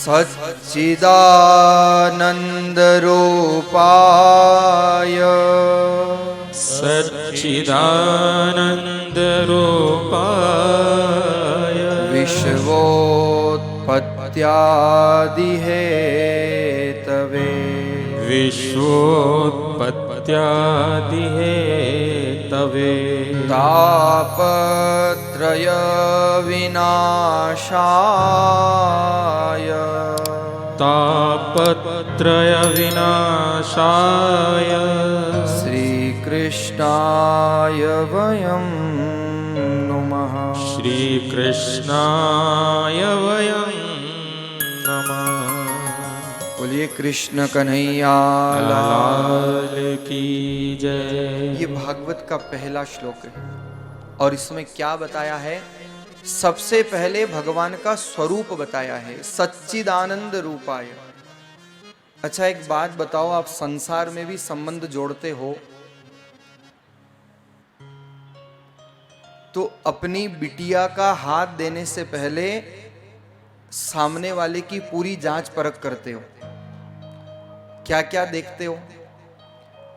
सच्चिदानन्दरूपाय सच्चिदानन्दरूपाय विश्वोत्पत्त्यादिहेतवे विश्वोत्पत्त्यादिहेतवे तापत्रय विनाशाय तापत्रय विनाशाय श्रीकृष्णाय वयं नुमः। श्रीकृष्णाय वयं नमः। बोलिए कृष्ण कन्हैया लाल की जय। ये भागवत का पहला श्लोक है और इसमें क्या बताया है? सबसे पहले भगवान का स्वरूप बताया है, सच्चिदानंद रूपाय। अच्छा एक बात बताओ, आप संसार में भी संबंध जोड़ते हो तो अपनी बिटिया का हाथ देने से पहले सामने वाले की पूरी जांच परख करते हो। क्या क्या देखते हो?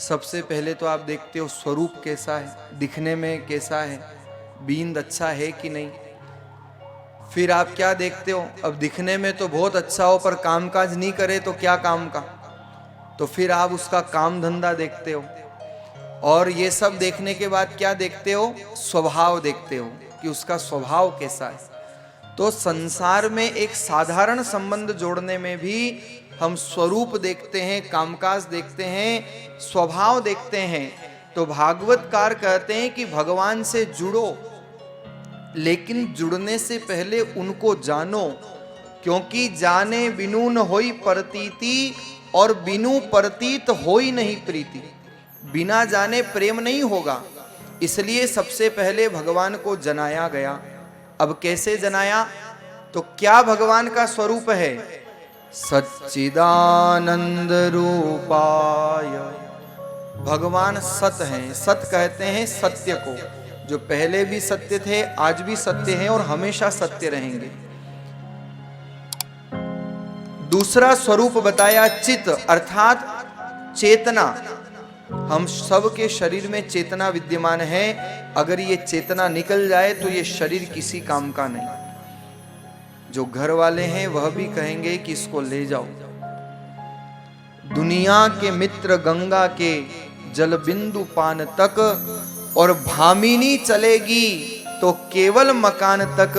सबसे पहले तो आप देखते हो स्वरूप कैसा है, दिखने में कैसा है, बींद अच्छा है कि नहीं। फिर आप क्या देखते हो? अब दिखने में तो बहुत अच्छा हो पर कामकाज नहीं करे तो क्या काम का, तो फिर आप उसका काम धंधा देखते हो। और ये सब देखने के बाद क्या देखते हो? स्वभाव देखते हो कि उसका स्वभाव कैसा है। तो संसार में एक साधारण संबंध जोड़ने में भी हम स्वरूप देखते हैं, कामकाज देखते हैं, स्वभाव देखते हैं। तो भागवतकार कहते हैं कि भगवान से जुड़ो, लेकिन जुड़ने से पहले उनको जानो, क्योंकि जाने बिनु न होई प्रतीति और बिनु प्रतीत होई नहीं प्रीति। बिना जाने प्रेम नहीं होगा, इसलिए सबसे पहले भगवान को जनाया गया। अब कैसे जनाया? तो क्या भगवान का स्वरूप है? सच्चिदानंद रूपाय। भगवान सत हैं। सत कहते हैं सत्य को, जो पहले भी सत्य थे, आज भी सत्य हैं और हमेशा सत्य रहेंगे। दूसरा स्वरूप बताया चित, अर्थात चेतना। हम सब के शरीर में चेतना विद्यमान है। अगर ये चेतना निकल जाए तो ये शरीर किसी काम का नहीं। जो घर वाले हैं वह भी कहेंगे कि इसको ले जाओ। दुनिया के मित्र गंगा के जल बिंदु पान तक, और भामिनी चलेगी तो केवल मकान तक।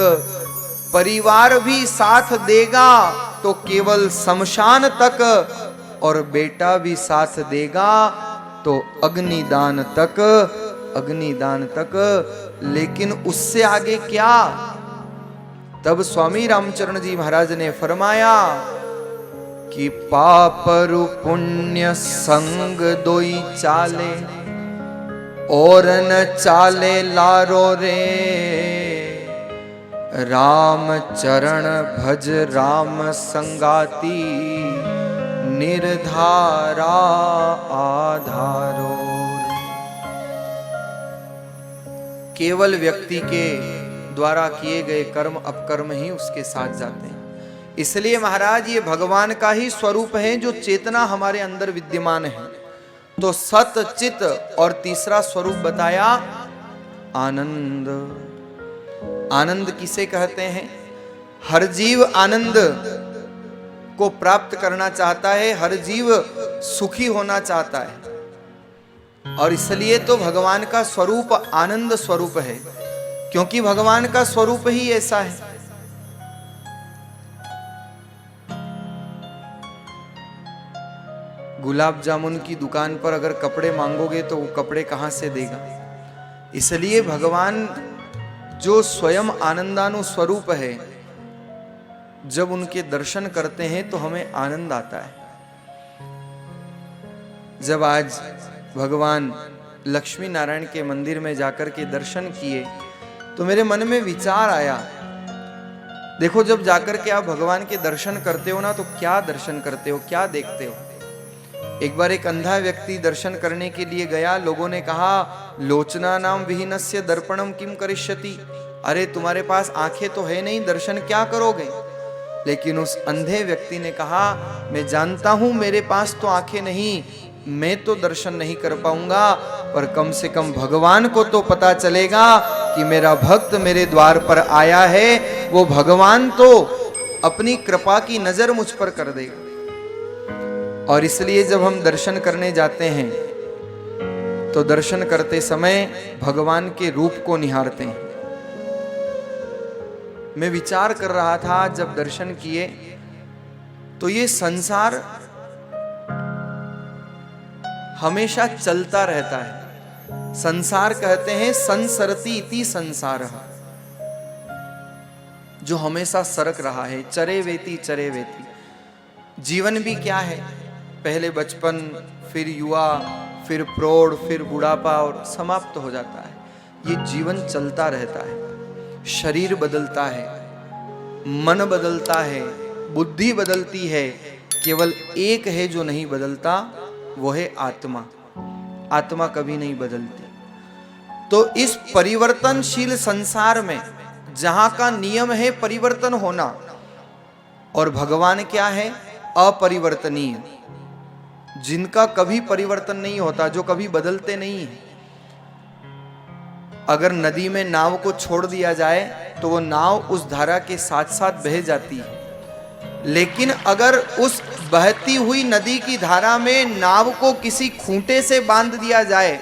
परिवार भी साथ देगा तो केवल शमशान तक, और बेटा भी साथ देगा तो अग्निदान तक, अग्निदान तक। लेकिन उससे आगे क्या? तब स्वामी रामचरण जी महाराज ने फरमाया कि पापरु पुण्य संग दोई चाले, और न चाले लारो रे। राम चरण भज राम संगाती, निर्धारा आधारो। केवल व्यक्ति के द्वारा किए गए कर्म अपकर्म ही उसके साथ जाते हैं। इसलिए महाराज ये भगवान का ही स्वरूप है, जो चेतना हमारे अंदर विद्यमान है। तो सत चित, और तीसरा स्वरूप बताया आनंद। आनंद किसे कहते हैं? हर जीव आनंद को प्राप्त करना चाहता है, हर जीव सुखी होना चाहता है, और इसलिए तो भगवान का स्वरूप आनंद स्वरूप है, क्योंकि भगवान का स्वरूप ही ऐसा है। गुलाब जामुन की दुकान पर अगर कपड़े मांगोगे तो वो कपड़े कहां से देगा? इसलिए भगवान जो स्वयं आनंदानु स्वरूप है, जब उनके दर्शन करते हैं तो हमें आनंद आता है। जब आज भगवान लक्ष्मी नारायण के मंदिर में जाकर के दर्शन किए तो मेरे मन में विचार आया, देखो जब जाकर के आप भगवान के दर्शन करते हो ना, तो क्या दर्शन करते हो, क्या देखते हो? एक बार एक अंधा व्यक्ति दर्शन करने के लिए गया। लोगों ने कहा, लोचना नाम विहीनस्य दर्पणम किम करिष्यति। अरे तुम्हारे पास आंखें तो है नहीं, दर्शन क्या करोगे? लेकिन उस अंधे व्यक्ति ने कहा, मैं जानता हूं मेरे पास तो आंखें नहीं, मैं तो दर्शन नहीं कर पाऊंगा, पर कम से कम भगवान को तो पता चलेगा कि मेरा भक्त मेरे द्वार पर आया है। वो भगवान तो अपनी कृपा की नजर मुझ पर कर देगा। और इसलिए जब हम दर्शन करने जाते हैं तो दर्शन करते समय भगवान के रूप को निहारते हैं। मैं विचार कर रहा था जब दर्शन किए तो ये संसार हमेशा चलता रहता है। संसार कहते हैं संसरति इति संसार, जो हमेशा सरक रहा है, चरे वेती चरे वेती। जीवन भी क्या है, पहले बचपन, फिर युवा, फिर प्रौढ़, फिर बुढ़ापा और समाप्त हो जाता है। ये जीवन चलता रहता है। शरीर बदलता है, मन बदलता है, बुद्धि बदलती है, केवल एक है जो नहीं बदलता, वो है आत्मा। आत्मा कभी नहीं बदलती। तो इस परिवर्तनशील संसार में जहां का नियम है परिवर्तन होना, और भगवान क्या है, अपरिवर्तनीय, जिनका कभी परिवर्तन नहीं होता, जो कभी बदलते नहीं है। अगर नदी में नाव को छोड़ दिया जाए तो वो नाव उस धारा के साथ साथ बह जाती है, लेकिन अगर उस बहती हुई नदी की धारा में नाव को किसी खूंटे से बांध दिया जाए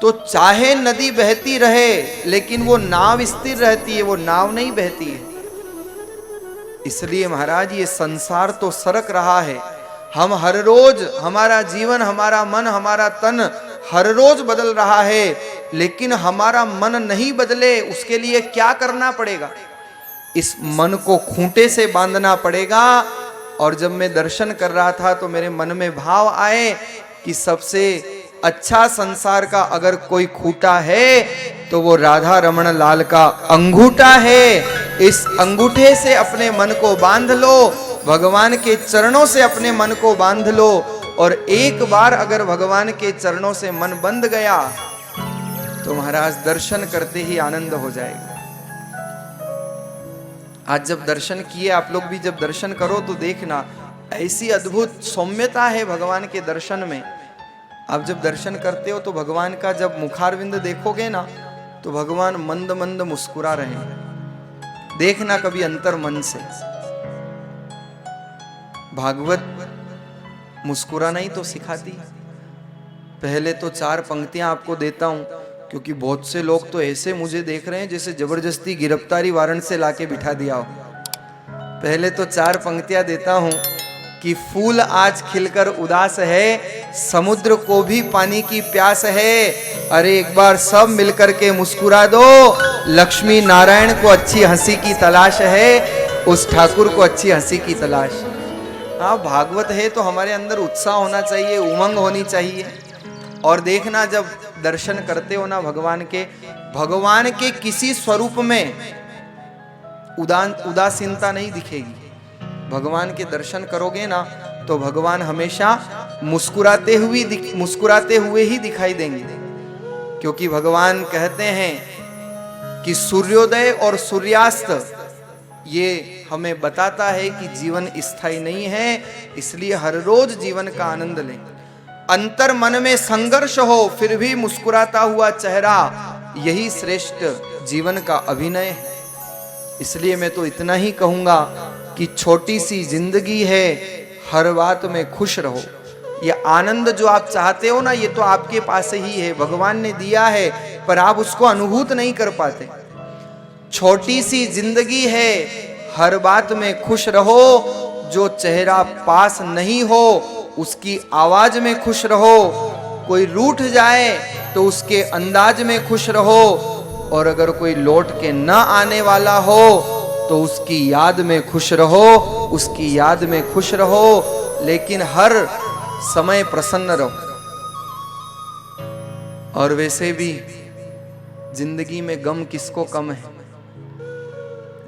तो चाहे नदी बहती रहे लेकिन वो नाव स्थिर रहती है, वो नाव नहीं बहती है। इसलिए महाराज ये संसार तो सरक रहा है। हम हर रोज, हमारा जीवन, हमारा मन, हमारा तन हर रोज बदल रहा है, लेकिन हमारा मन नहीं बदले उसके लिए क्या करना पड़ेगा? इस मन को खूंटे से बांधना पड़ेगा। और जब मैं दर्शन कर रहा था तो मेरे मन में भाव आए कि सबसे अच्छा संसार का अगर कोई खूंटा है तो वो राधा रमण लाल का अंगूठा है। इस अंगूठे से अपने मन को बांध लो, भगवान के चरणों से अपने मन को बांध लो, और एक बार अगर भगवान के चरणों से मन बंध गया तो महाराज दर्शन करते ही आनंद हो जाएगा। आज जब दर्शन किए, आप लोग भी जब दर्शन करो तो देखना, ऐसी अद्भुत सौम्यता है भगवान के दर्शन में। आप जब दर्शन करते हो तो भगवान का जब मुखारविंद देखोगे ना तो भगवान मंद मंद मुस्कुरा रहे हैं। देखना कभी अंतर मन से। भागवत मुस्कुराना ही तो सिखाती है। पहले तो 4 पंक्तियां आपको देता हूं, क्योंकि बहुत से लोग तो ऐसे मुझे देख रहे हैं जैसे जबरदस्ती गिरफ्तारी वारंट से लाके बिठा दिया हो। पहले तो 4 पंक्तियां देता हूं कि फूल आज खिलकर उदास है, समुद्र को भी पानी की प्यास है, अरे एक बार सब मिलकर के मुस्कुरा दो, लक्ष्मी नारायण को अच्छी हंसी की तलाश है, उस ठाकुर को अच्छी हंसी की तलाश। हाँ, भागवत है तो हमारे अंदर उत्साह होना चाहिए, उमंग होनी चाहिए। और देखना जब दर्शन करते हो ना भगवान के किसी स्वरूप में उदासीनता नहीं दिखेगी। भगवान के दर्शन करोगे ना तो भगवान हमेशा मुस्कुराते हुए ही दिखाई देंगे, क्योंकि भगवान कहते हैं कि सूर्योदय और सूर्यास्त ये हमें बताता है कि जीवन स्थायी नहीं है, इसलिए हर रोज जीवन का आनंद लें। अंतर मन में संघर्ष हो फिर भी मुस्कुराता हुआ चेहरा, यही श्रेष्ठ जीवन का अभिनय है। इसलिए मैं तो इतना ही कहूंगा कि छोटी सी जिंदगी है, हर बात में खुश रहो। ये आनंद जो आप चाहते हो ना, ये तो आपके पास ही है, भगवान ने दिया है, पर आप उसको अनुभूत नहीं कर पाते। छोटी सी जिंदगी है, हर बात में खुश रहो। जो चेहरा पास नहीं हो उसकी आवाज में खुश रहो। कोई रूठ जाए तो उसके अंदाज में खुश रहो, और अगर कोई लौट के न आने वाला हो तो उसकी याद में खुश रहो, उसकी याद में खुश रहो, लेकिन हर समय प्रसन्न रहो। और वैसे भी जिंदगी में गम किसको कम है?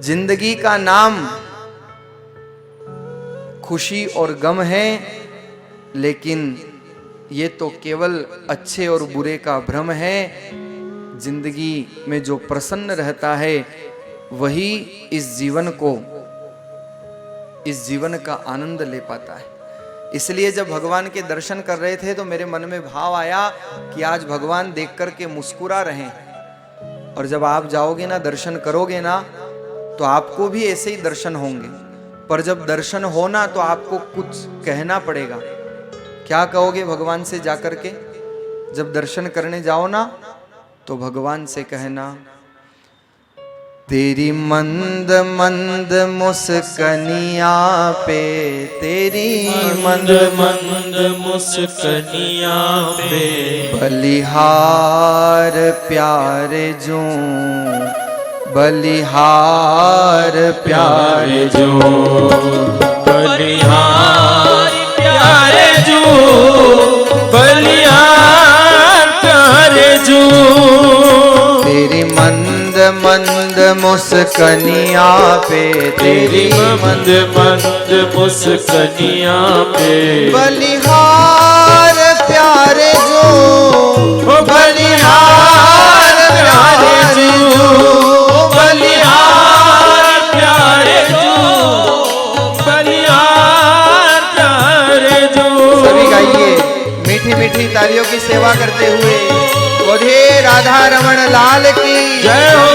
जिंदगी का नाम खुशी और गम है, लेकिन ये तो केवल अच्छे और बुरे का भ्रम है। जिंदगी में जो प्रसन्न रहता है वही इस जीवन को इस जीवन का आनंद ले पाता है। इसलिए जब भगवान के दर्शन कर रहे थे तो मेरे मन में भाव आया कि आज भगवान देख करके मुस्कुरा रहे हैं, और जब आप जाओगे ना, दर्शन करोगे ना, तो आपको भी ऐसे ही दर्शन होंगे। पर जब दर्शन हो ना तो आपको कुछ कहना पड़ेगा। क्या कहोगे भगवान से जाकर के? जब दर्शन करने जाओ ना तो भगवान से कहना, तेरी मंद मंद मुस्कनिया पे, तेरी मंद मंद मुस्कनिया पे, बलिहार प्यारे जो, बलिहार प्यारे जो, बलिहार प्यारे जो, बलिहार प्यारे जो, तेरी मंद मंद मुस्कनिया पे, तेरी मंद मंद मुस्कनिया पे, बलिहार प्यारे जो, बलिहार प्यारे जो, बलिहार प्यारे जो, बलिहार प्यारे जो। सभी गाइए मीठी मीठी तालियों की सेवा करते हुए, बोधे राधा रमण लाल की जय हो।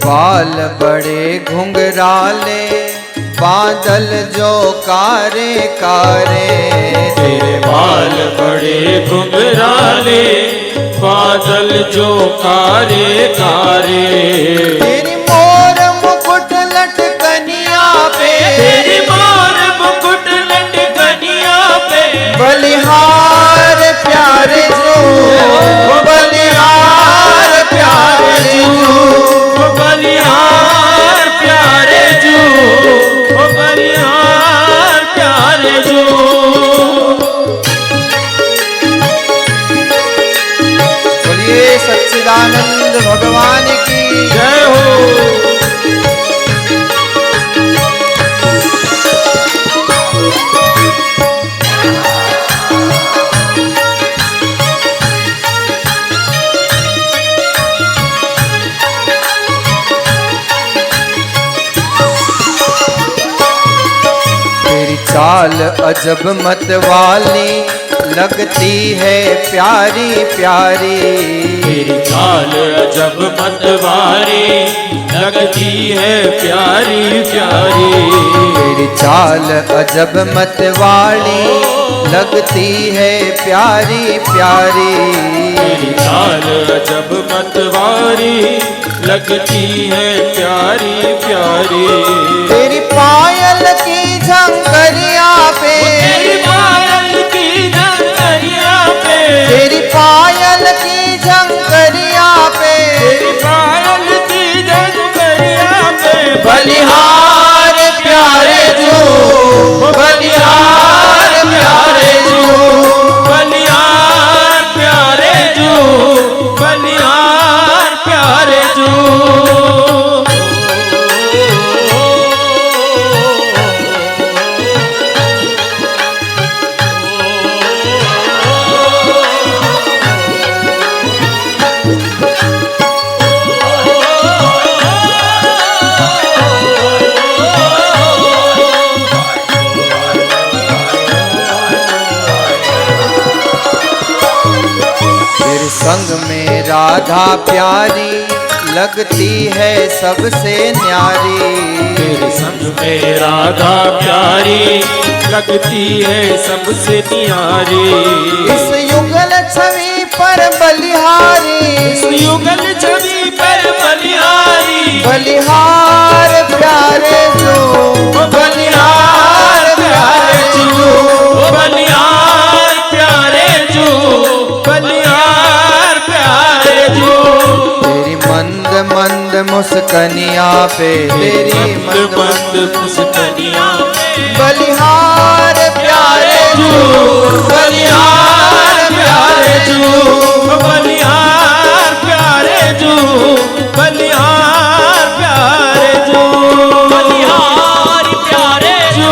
बाल बड़े घुंघराले, बादल जो कारे कारे, तेरे बाल बड़े घुंघराले, बादल जो कारे कारे, तेरी मोर मुकुट लटकनिया पे, तेरी मोर मुकुट लटकनिया पे, बलिहार प्यारे जो, बलिहार प्यारे जो, बलिहार प्यारे जो, बलिहार प्यारे जो। बोलिए सच्चिदानंद भगवान की जय हो। चाल अजब मत वाली, लगती है प्यारी प्यारी, तेरी चाल अजब मतवारी, लगती है प्यारी प्यारी, तेरी चाल अजब मत वाली, लगती है प्यारी प्यारी, तेरी चाल अजब मतवारी, लगती है प्यारी प्यारी, तेरी पायल की झंकरिया पे, तेरी पायल की झंकरिया पे, तेरी पायल की झंकरिया पे, तेरी पायल की झंकरिया पे, बलिहार प्यारे जो, बलिहार प्यारे जो, बलिहार प्यारे जो, बलिहार प्यारे जो। संग में राधा प्यारी, लगती है सबसे न्यारी, तेरे संग में राधा प्यारी, लगती है सबसे न्यारी, इस युगल छवि पर बलिहारी, इस युगल छवि पर बलिहारी, बलिहार प्यारे जो, बलिहार प्यारे जो, बलिहार प्यारे जो, मुस्कनिया पे तेरी मंद मंद मुस्कनिया बलिहार प्यारे जू बलिहार प्यारे जू बलिहार प्यारे जू बलिहार प्यारे जू बलिहार प्यारे जू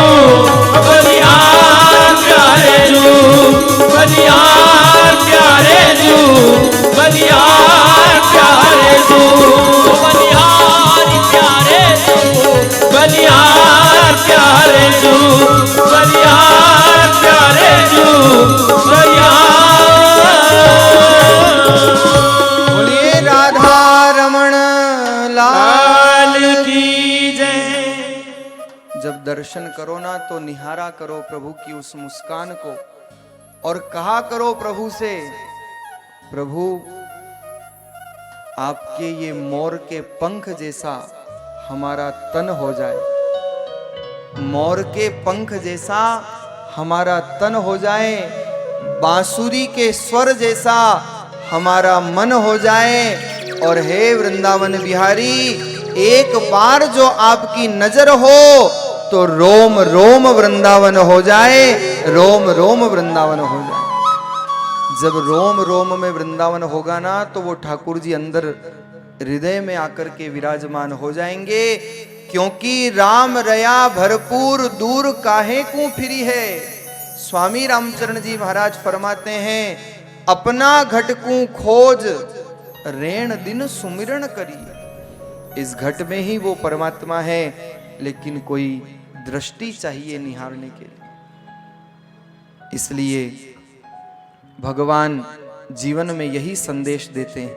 बलिहार प्यारे जू बलिहार प्यारे जू बलिहार प्यारे जू बलिहार प्यारे जू बलिहार प्यारे जू बलिहार प्यारे जू बोलिए राधा रमण लाल लाल की जय। जब दर्शन करो ना तो निहारा करो प्रभु की उस मुस्कान को और कहा करो प्रभु से, प्रभु आपके ये मोर के पंख जैसा हमारा तन हो जाए, मोर के पंख जैसा हमारा तन हो जाए, बांसुरी के स्वर जैसा हमारा मन हो जाए। और हे वृंदावन बिहारी, एक बार जो आपकी नजर हो तो रोम रोम वृंदावन हो जाए, रोम रोम वृंदावन हो जाए। जब रोम रोम में वृंदावन होगा ना तो वो ठाकुर जी अंदर हृदय में आकर के विराजमान हो जाएंगे, क्योंकि राम रया भरपूर दूर काहे को फिरी है। स्वामी रामचरण जी महाराज फरमाते हैं, अपना घटकू खोज रेण दिन सुमिरन करिए। इस घट में ही वो परमात्मा है, लेकिन कोई दृष्टि चाहिए निहारने के लिए। इसलिए भगवान जीवन में यही संदेश देते हैं।